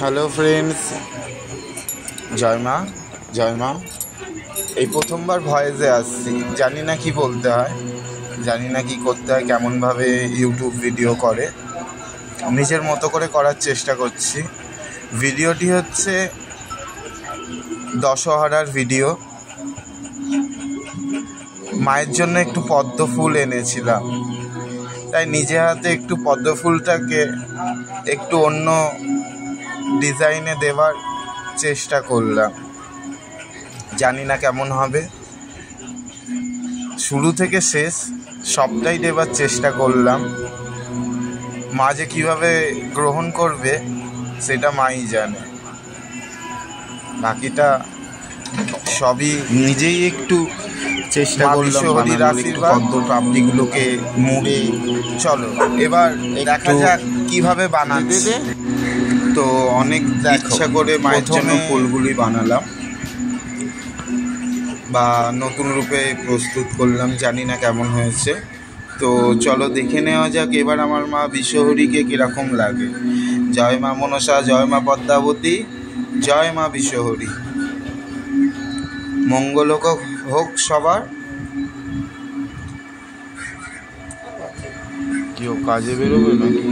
Hello friends, জয় মা। জয় মা। এই প্রথমবার ভয়েসে আসছি, জানি না কি বলতে হয়, জানি না কি করতে হয়, কেমনভাবে ইউটিউব ভিডিও করে। নিজের মতো করে করার চেষ্টা করছি। ভিডিওটি হচ্ছে দশহরার ভিডিও। মায়ের জন্য একটু পদ্ম ফুল এনেছিলাম, তাই নিজে হাতে একটু পদ্ম ফুলটাকে একটু অন্য ডিজাইনে দেওয়ার চেষ্টা করলাম। জানি না কেমন হবে। শুরু থেকে শেষ সবটাই দেবার চেষ্টা করলাম। মা যে কীভাবে গ্রহণ করবে সেটা মাই জানে। বাকিটা সবই নিজেই একটু চেষ্টা করলাম। পদ্ম পাপড়িগুলোকে মুড়ে চলো এবার দেখা যাক কীভাবে বানাচ্ছে। তো অনেক ইচ্ছা করে মায়ের জন্য ফুলগুলি বানালাম বা নতুন রূপে প্রস্তুত করলাম, জানি না কেমন হয়েছে। তো চলো দেখে নেওয়া যাক এবার আমার মা বিশ্বহরীকে কীরকম লাগে। জয় মা মনসা, জয় মা পদ্মাবতী, জয় মা বিশ্বহরী। মঙ্গল হোক সবার। কেউ কাজে বেরোবে নাকি?